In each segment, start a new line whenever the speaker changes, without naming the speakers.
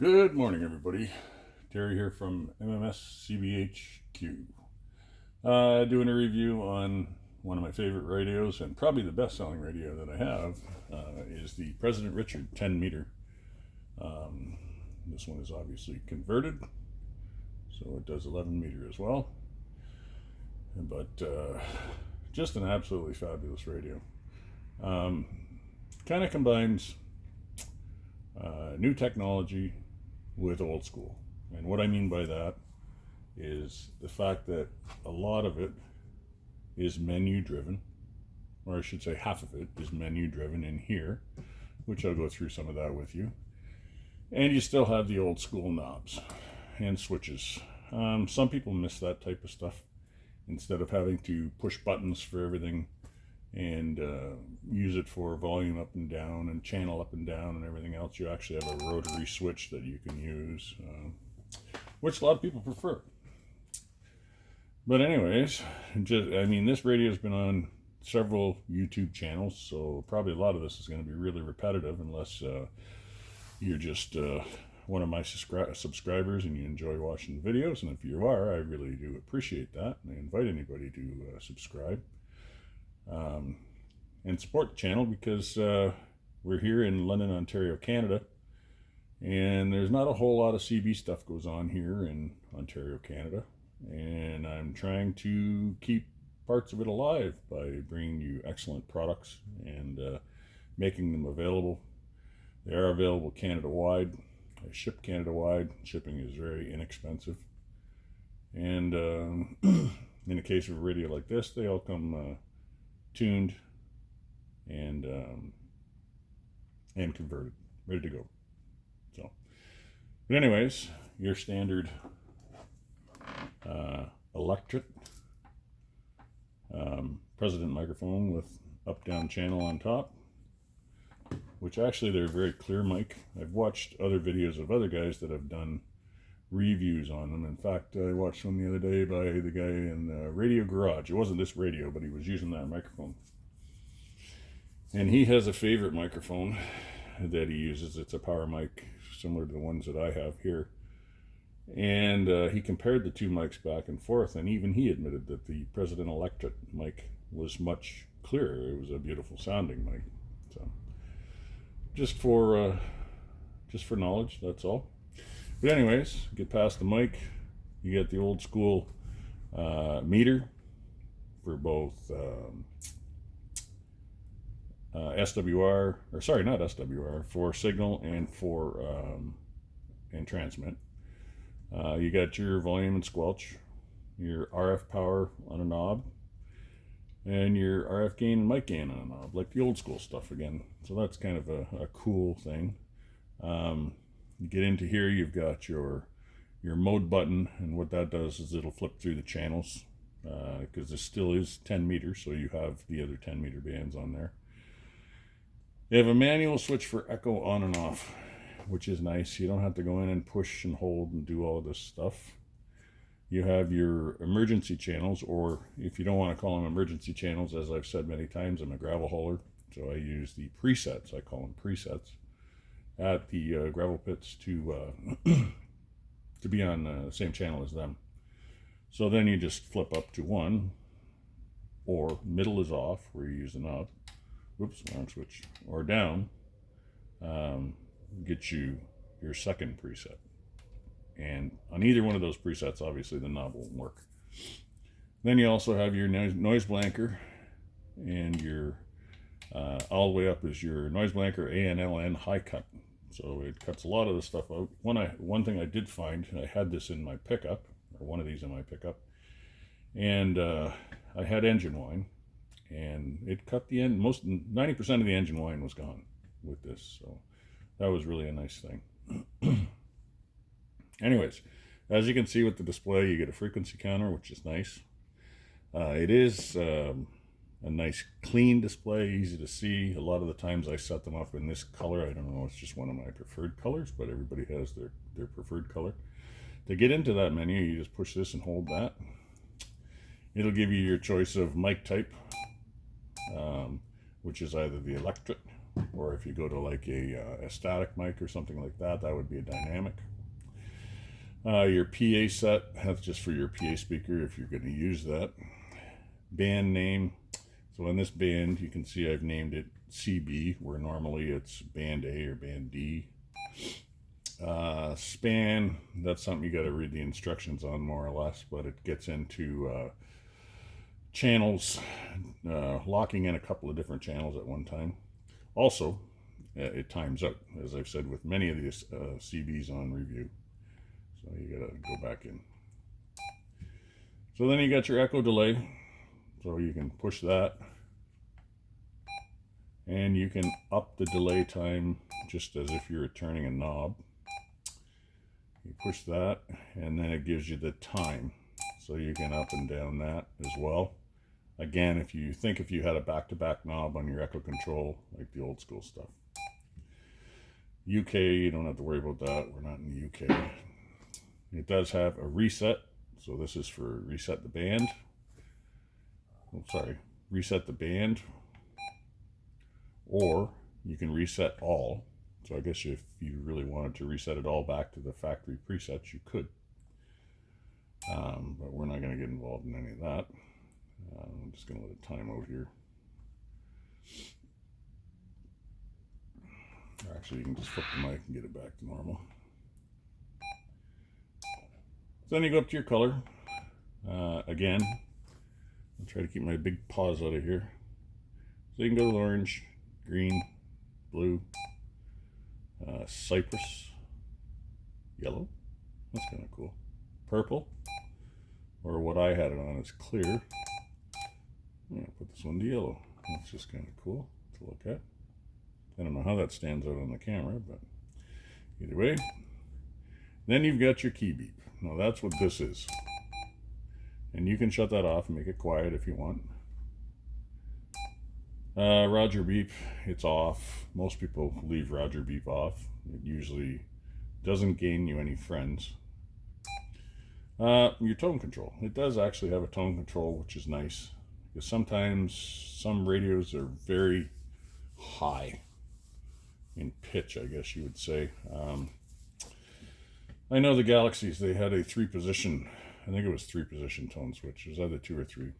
Good morning, everybody. Terry here from MMS CBHQ. Doing a review on one of my favorite radios, and probably the best-selling radio that I have, is the President Richard 10 meter. This one is obviously converted, so it does 11 meter as well. But just an absolutely fabulous radio. Kind of combines new technology with old school. And what I mean by that is the fact that a lot of it is menu driven, or I should say half of it is menu driven in here, which I'll go through some of that with you. And you still have the old school knobs and switches. Some people miss that type of stuff. Instead of having to push buttons for everything and use it for volume up and down and channel up and down and everything else, you actually have a rotary switch that you can use, which a lot of people prefer. But anyways, this radio has been on several YouTube channels, so probably a lot of this is going to be really repetitive unless you're just one of my subscribers and you enjoy watching the videos. And if you are, I really do appreciate that. I invite anybody to subscribe. And support the channel, because we're here in London, Ontario, Canada, and there's not a whole lot of CB stuff goes on here in Ontario, Canada, and I'm trying to keep parts of it alive by bringing you excellent products and making them available. They are available Canada-wide. I ship Canada-wide. Shipping is very inexpensive, and in the case of a radio like this, they all come tuned and converted, ready to go. So, but anyways, your standard electric President microphone with up-down channel on top, which actually they're a very clear mic. I've watched other videos of other guys that have done reviews on them. In fact, I watched one the other day by the guy in the Radio Garage. It wasn't this radio, but he was using that microphone. And he has a favorite microphone that he uses. It's a power mic similar to the ones that I have here. And he compared the two mics back and forth, and even he admitted that the President Electric mic was much clearer. It was a beautiful sounding mic. So just for knowledge, that's all. But anyways, get past the mic, you get the old school meter for both SWR, or sorry, not SWR, for signal and for and transmit. You got your volume and squelch, your RF power on a knob, and your RF gain and mic gain on a knob, like the old school stuff again. So that's kind of a cool thing. You get into here, you've got your mode button, and what that does is it'll flip through the channels, because this still is 10 meters, so you have the other 10 meter bands on there. You have a manual switch for echo on and off, which is nice. You don't have to go in and push and hold and do all of this stuff. You have your emergency channels, or if you don't want to call them emergency channels, as I've said many times, I'm a gravel hauler, so I use the presets. I call them presets at the gravel pits to be on the same channel as them. So then you just flip up to one, or middle is off where you use the knob, whoops, wrong switch, or down, get you your second preset. And on either one of those presets, obviously the knob won't work. Then you also have your noise blanker, and your all the way up is your noise blanker ANLN high cut. So it cuts a lot of the stuff out. One thing I did find, I had this in my pickup, or one of these in my pickup, and I had engine whine, and it cut the end. 90% of the engine whine was gone with this, so that was really a nice thing. Anyways, as you can see with the display, you get a frequency counter, which is nice. It is a nice clean display, easy to see. A lot of the times I set them up in this color. I don't know, it's just one of my preferred colors, but everybody has their preferred color. To get into that menu, you just push this and hold that. It'll give you your choice of mic type, which is either the electric or if you go to like a static mic or something like that, that would be a dynamic. Your PA set, that's just for your PA speaker if you're going to use that. Band name. So in this band, you can see I've named it CB, where normally it's band A or band D. Span, that's something you got to read the instructions on more or less, but it gets into channels, locking in a couple of different channels at one time. Also, it times out, as I've said with many of these CBs on review. So you got to go back in. So then you got your echo delay. So you can push that. And you can up the delay time just as if you're turning a knob. You push that, and then it gives you the time. So you can up and down that as well. Again, if you had a back-to-back knob on your echo control, like the old school stuff. UK, you don't have to worry about that. We're not in the UK. It does have a reset. So this is for reset the band. Oh, sorry, reset the band. Or you can reset all. So I guess if you really wanted to reset it all back to the factory presets, you could. But we're not going to get involved in any of that. I'm just going to let it time out here. Or actually, you can just flip the mic and get it back to normal. So then you go up to your color. Again, I'll try to keep my big paws out of here. So you can go with orange, green, blue, cypress, yellow. That's kind of cool. Purple, or what I had it on is clear. I'm going to put this one to yellow. That's just kind of cool to look at. I don't know how that stands out on the camera, but either way. Then you've got your key beep. Now that's what this is. And you can shut that off and make it quiet if you want. Roger beep, it's off. Most people leave Roger beep off. It usually doesn't gain you any friends. Your tone control. It does actually have a tone control, which is nice. Because sometimes some radios are very high in pitch, I guess you would say. I know the Galaxies, they had a 3-position, I think it was 3-position tone switch. It was either 2 or 3.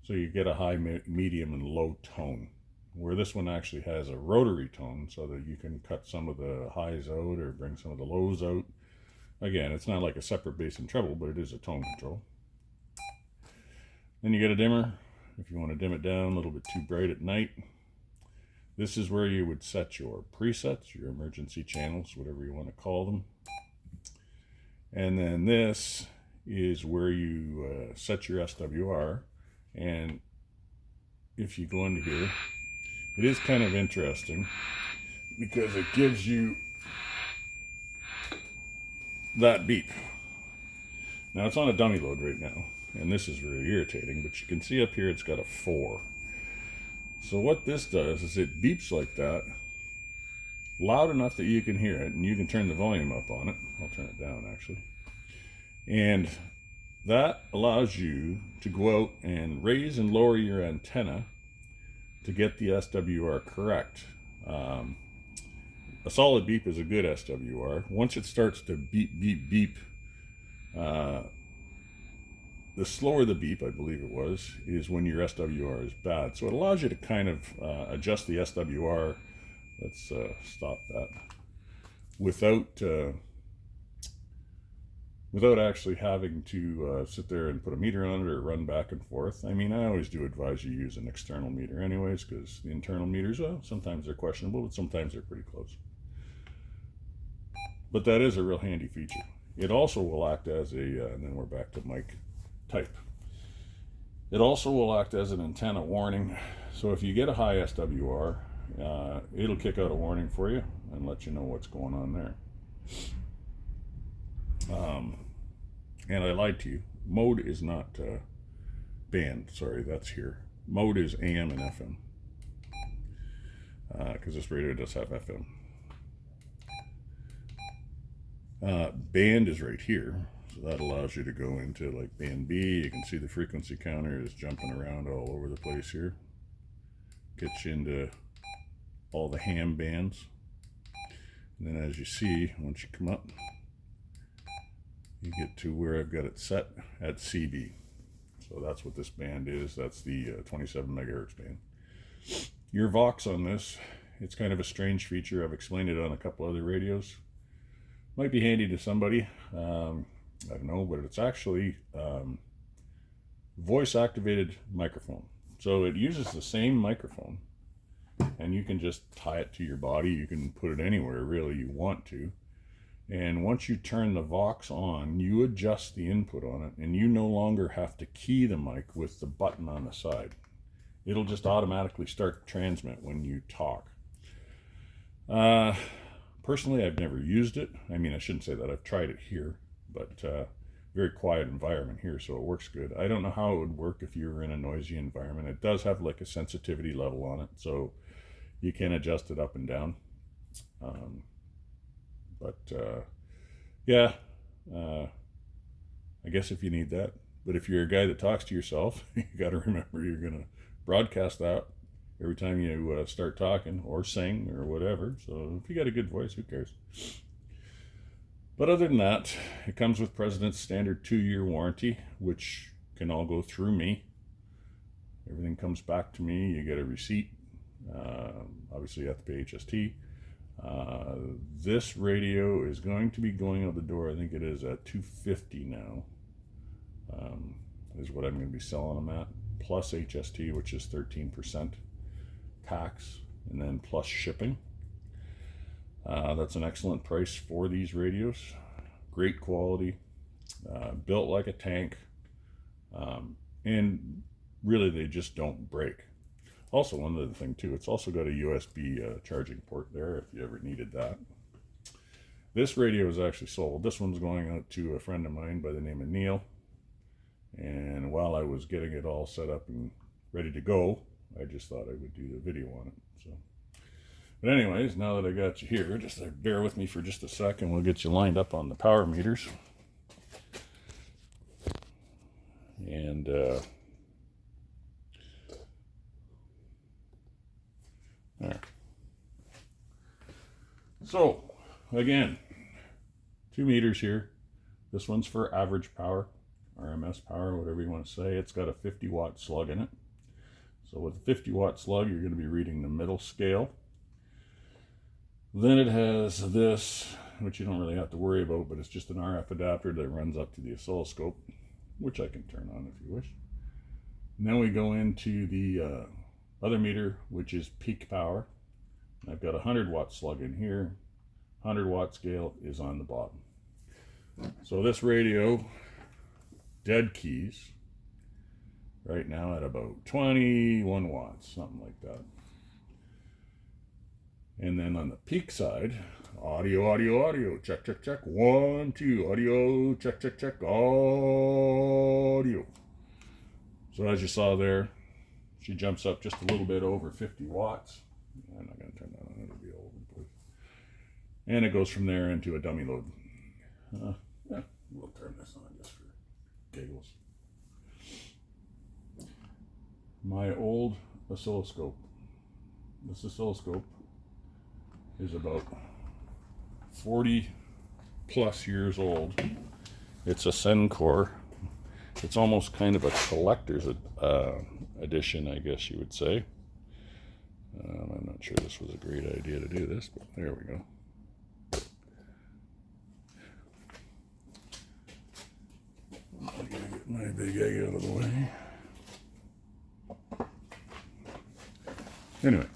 So you get a high, medium, and low tone. Where this one actually has a rotary tone so that you can cut some of the highs out or bring some of the lows out. Again, it's not like a separate bass and treble, but it is a tone control. Then you get a dimmer. If you want to dim it down a little bit too bright at night. This is where you would set your presets, your emergency channels, whatever you want to call them. And then this is where you set your SWR. And if you go into here, it is kind of interesting because it gives you that beep. Now it's on a dummy load right now, and this is really irritating, but you can see up here it's got a 4. So what this does is it beeps like that, loud enough that you can hear it, and you can turn the volume up on it. I'll turn it down actually. And that allows you to go out and raise and lower your antenna to get the SWR correct. A solid beep is a good SWR. Once it starts to beep, beep, beep, the slower the beep, I believe it was, is when your SWR is bad. So it allows you to kind of adjust the SWR. Let's stop that. Without actually having to sit there and put a meter on it or run back and forth. I mean, I always do advise you use an external meter anyways, because the internal meters, well, sometimes they're questionable, but sometimes they're pretty close. But that is a real handy feature. It also will act as a, and then we're back to mic type. It also will act as an antenna warning. So if you get a high SWR, it'll kick out a warning for you and let you know what's going on there. And I lied to you. Mode is not band. Sorry, that's here. Mode is AM and FM. Because this radio does have FM. Band is right here. So that allows you to go into like band B. You can see the frequency counter is jumping around all over the place here. Gets you into all the ham bands. And then as you see, once you come up, you get to where I've got it set at CB. So that's what this band is. That's the 27 megahertz band. Your Vox on this, it's kind of a strange feature. I've explained it on a couple other radios. Might be handy to somebody. I don't know, but it's actually voice activated microphone. So it uses the same microphone, and you can just tie it to your body. You can put it anywhere really you want to. And once you turn the Vox on, you adjust the input on it, and you no longer have to key the mic with the button on the side. It'll just automatically start to transmit when you talk. Personally, I've never used it. I mean, I shouldn't say that. I've tried it here, but very quiet environment here, so it works good. I don't know how it would work if you were in a noisy environment. It does have like a sensitivity level on it, so you can adjust it up and down. Yeah, I guess if you need that. But if you're a guy that talks to yourself, you got to remember you're going to broadcast that every time you start talking or sing or whatever. So if you got a good voice, who cares? But other than that, it comes with President's standard 2-year warranty, which can all go through me. Everything comes back to me. You get a receipt. Obviously, you have to pay HST. This radio is going to be going out the door. I think it is at $250 now. Is what I'm going to be selling them at, plus HST, which is 13% tax, and then plus shipping. That's an excellent price for these radios. Great quality, built like a tank, and really they just don't break. Also, one other thing too, it's also got a USB charging port there if you ever needed that. This radio is actually sold. This one's going out to a friend of mine by the name of Neil. And while I was getting it all set up and ready to go, I just thought I would do the video on it. So, but anyways, now that I got you here, just bear with me for just a second. We'll get you lined up on the power meters. And there. So, again, 2 meters here. This one's for average power, RMS power, whatever you want to say. It's got a 50-watt slug in it. So with a 50-watt slug, you're going to be reading the middle scale. Then it has this, which you don't really have to worry about, but it's just an RF adapter that runs up to the oscilloscope, which I can turn on if you wish. And then we go into the other meter, which is peak power. I've got a 100-watt slug in here. 100-watt scale is on the bottom. So this radio, dead keys, right now at about 21 watts, something like that. And then on the peak side, audio, audio, audio, check, check, check, 1, 2, audio, check, check, check, audio. So as you saw there, she jumps up just a little bit over 50 watts. I'm not going to turn that on, it'll be all over the place. And it goes from there into a dummy load. Yeah, we'll turn this on just for giggles. My old oscilloscope. This oscilloscope is about 40 plus years old. It's a Sencor. It's almost kind of a collector's edition, I guess you would say. I'm not sure this was a great idea to do this, but there we go. I'm gonna get my big egg out of the way. Anyway,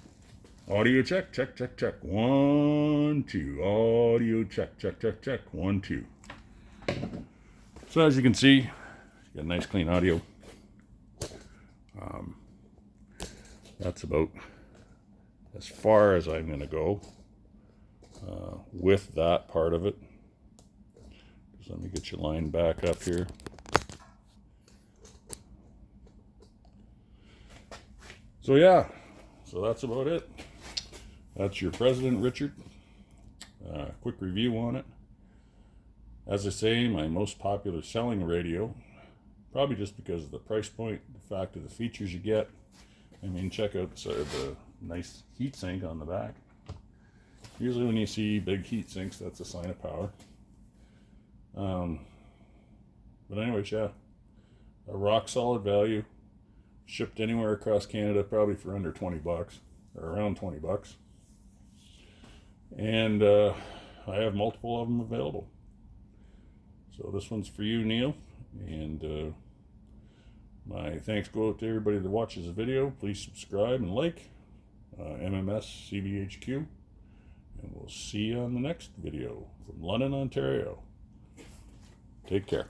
audio check, check, check, check, 1, 2. Audio check, check, check, check, 1, 2. So as you can see, you got nice clean audio. That's about as far as I'm going to go with that part of it. Just let me get you lined back up here. So yeah, so that's about it. That's your President Richard. Quick review on it. As I say, my most popular selling radio, probably just because of the price point, the fact of the features you get. I mean, check out the nice heat sink on the back. Usually when you see big heat sinks, that's a sign of power. But anyways, yeah, a rock solid value, shipped anywhere across Canada, probably for under 20 bucks, or around 20 bucks. And I have multiple of them available. So this one's for you, Neil. And my thanks go out to everybody that watches the video. Please subscribe and like. MMS CBHQ. And we'll see you on the next video from London, Ontario. Take care.